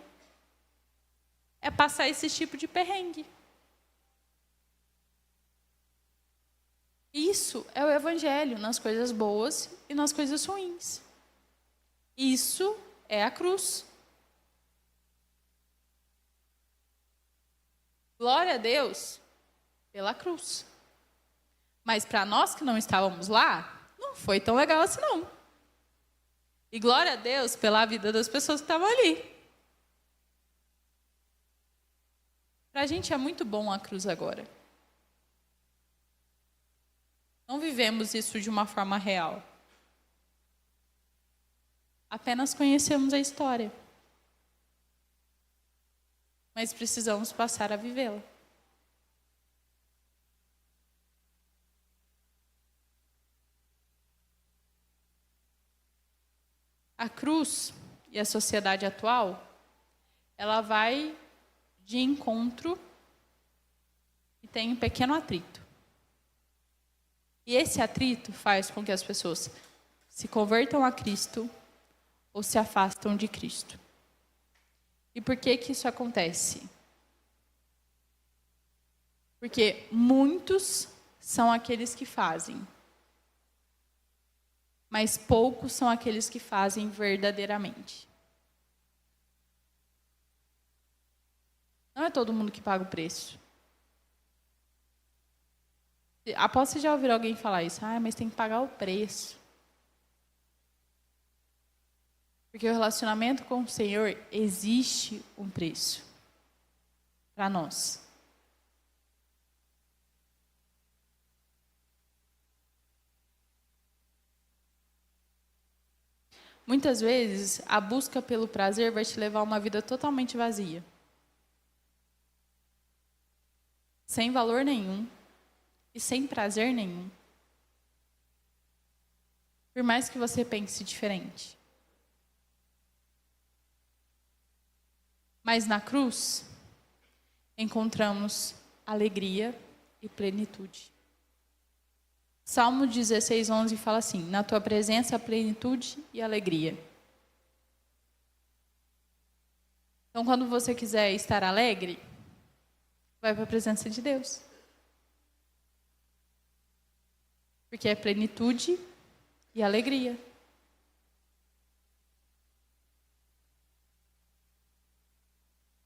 É passar esse tipo de perrengue. Isso é o evangelho, nas coisas boas e nas coisas ruins. Isso é a cruz. Glória a Deus pela cruz. Mas para nós que não estávamos lá, não foi tão legal assim não. E glória a Deus pela vida das pessoas que estavam ali. Para a gente é muito bom a cruz agora. Não vivemos isso de uma forma real. Apenas conhecemos a história. Mas precisamos passar a vivê-la. A cruz e a sociedade atual, ela vai de encontro e tem um pequeno atrito. E esse atrito faz com que as pessoas se convertam a Cristo ou se afastam de Cristo. E por que que isso acontece? Porque muitos são aqueles que fazem, mas poucos são aqueles que fazem verdadeiramente. Não é todo mundo que paga o preço. Após você já ouvir alguém falar isso, mas tem que pagar o preço. Porque o relacionamento com o Senhor existe um preço para nós. Muitas vezes, a busca pelo prazer vai te levar a uma vida totalmente vazia. Sem valor nenhum e sem prazer nenhum. Por mais que você pense diferente. Mas na cruz, encontramos alegria e plenitude. Salmo 16:11 fala assim: na tua presença, plenitude e alegria. Então, quando você quiser estar alegre, vai para a presença de Deus. Porque é plenitude e alegria.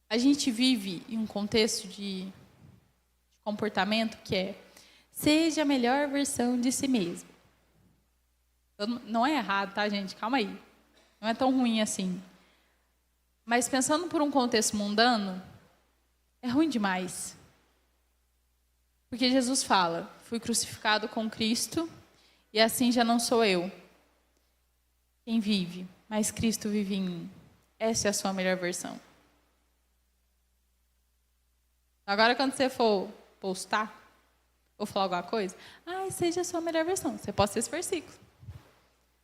A gente vive em um contexto de comportamento que é: seja a melhor versão de si mesmo. Não é errado, tá, gente? Calma aí. Não é tão ruim assim. Mas pensando por um contexto mundano, é ruim demais. Porque Jesus fala: fui crucificado com Cristo e assim já não sou eu quem vive, mas Cristo vive em mim. Essa é a sua melhor versão. Agora, quando você for postar ou falar alguma coisa, seja a sua melhor versão. Você posta esse versículo.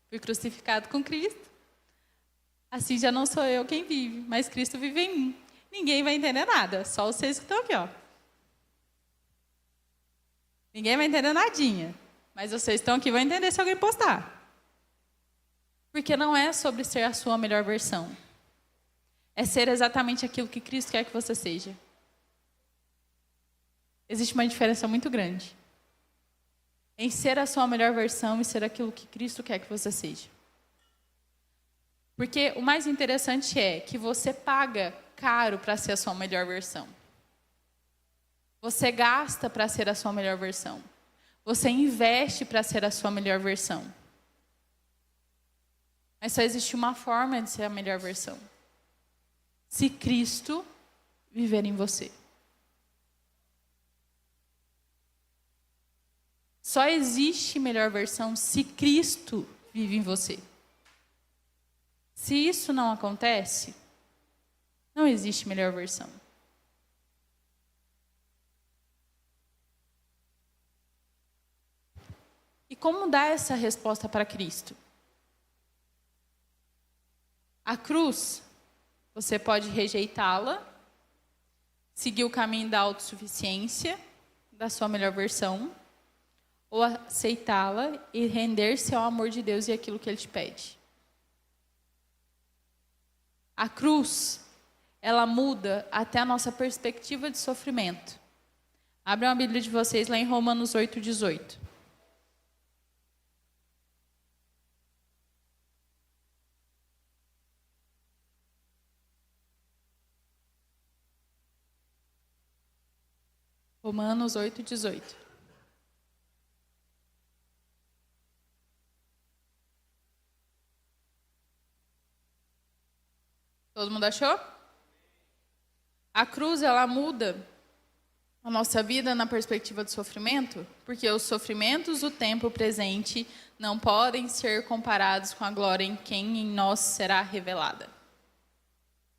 Fui crucificado com Cristo. Assim já não sou eu quem vive, mas Cristo vive em mim. Ninguém vai entender nada, só vocês que estão aqui, ó. Ninguém vai entender nadinha, mas vocês estão aqui vão entender se alguém postar. Porque não é sobre ser a sua melhor versão. É ser exatamente aquilo que Cristo quer que você seja. Existe uma diferença muito grande. em ser a sua melhor versão e ser aquilo que Cristo quer que você seja. Porque o mais interessante é que você paga caro para ser a sua melhor versão. Você gasta para ser a sua melhor versão. Você investe para ser a sua melhor versão. Mas só existe uma forma de ser a melhor versão. Se Cristo viver em você. Só existe melhor versão se Cristo vive em você. Se isso não acontece, não existe melhor versão. E como dar essa resposta para Cristo? A cruz, você pode rejeitá-la, seguir o caminho da autossuficiência, da sua melhor versão, ou aceitá-la e render-se ao amor de Deus e aquilo que Ele te pede. A cruz, ela muda até a nossa perspectiva de sofrimento. Abram a Bíblia de vocês lá em Romanos 8:18. Romanos 8:18. Todo mundo achou? A cruz, ela muda a nossa vida na perspectiva do sofrimento, porque os sofrimentos do tempo presente não podem ser comparados com a glória em quem em nós será revelada.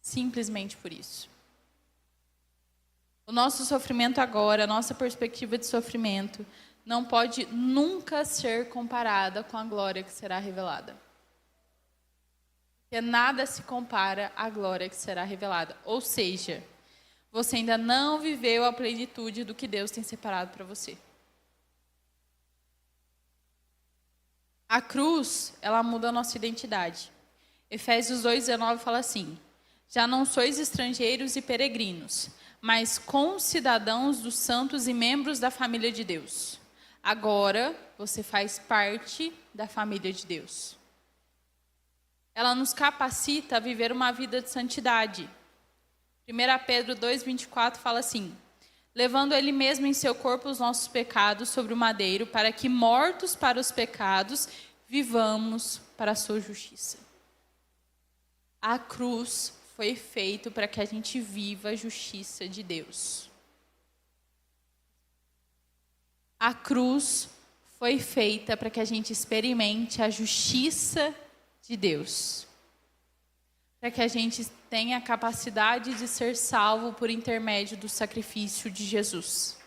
Simplesmente por isso. O nosso sofrimento agora, a nossa perspectiva de sofrimento, não pode nunca ser comparada com a glória que será revelada. Porque nada se compara à glória que será revelada. Ou seja, você ainda não viveu a plenitude do que Deus tem separado para você. A cruz, ela muda a nossa identidade. Efésios 2:19 fala assim: já não sois estrangeiros e peregrinos, mas concidadãos dos santos e membros da família de Deus. Agora, você faz parte da família de Deus. Ela nos capacita a viver uma vida de santidade. 1 Pedro 2:24 fala assim: levando Ele mesmo em seu corpo os nossos pecados sobre o madeiro, para que, mortos para os pecados, vivamos para a sua justiça. A cruz foi feito para que a gente viva a justiça de Deus. A cruz foi feita para que a gente experimente a justiça de Deus. Para que a gente tenha a capacidade de ser salvo por intermédio do sacrifício de Jesus.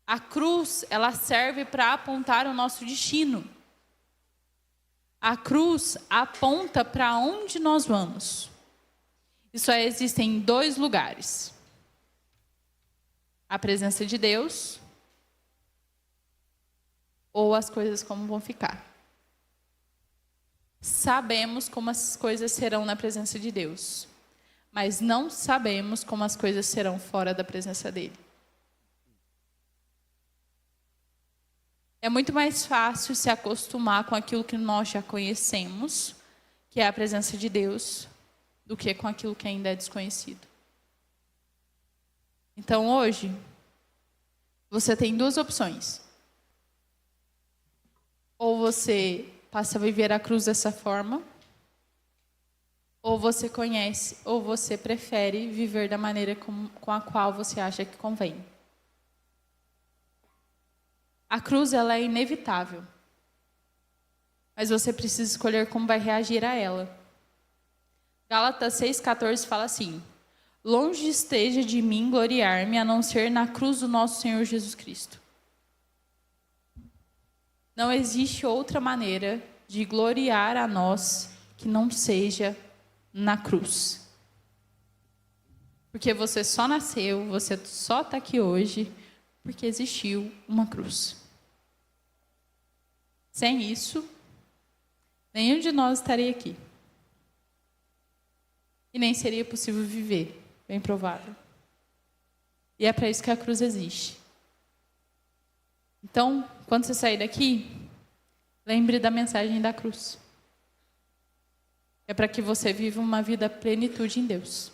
A cruz, ela serve para apontar o nosso destino. A cruz aponta para onde nós vamos. E só existem 2 lugares: a presença de Deus ou as coisas como vão ficar. Sabemos como as coisas serão na presença de Deus, mas não sabemos como as coisas serão fora da presença dele. É muito mais fácil se acostumar com aquilo que nós já conhecemos, que é a presença de Deus, do que com aquilo que ainda é desconhecido. Então, hoje, você tem 2 opções. Ou você passa a viver a cruz dessa forma, ou você conhece, ou você prefere viver da maneira com a qual você acha que convém. A cruz, ela é inevitável, mas você precisa escolher como vai reagir a ela. Gálatas 6,14 fala assim: longe esteja de mim gloriar-me, a não ser na cruz do nosso Senhor Jesus Cristo. Não existe outra maneira de gloriar a nós que não seja na cruz. Porque você só nasceu, você só está aqui hoje, porque existiu uma cruz. Sem isso, nenhum de nós estaria aqui. E nem seria possível viver, bem provável. E é para isso que a cruz existe. Então, quando você sair daqui, lembre da mensagem da cruz. É para que você viva uma vida plenitude em Deus.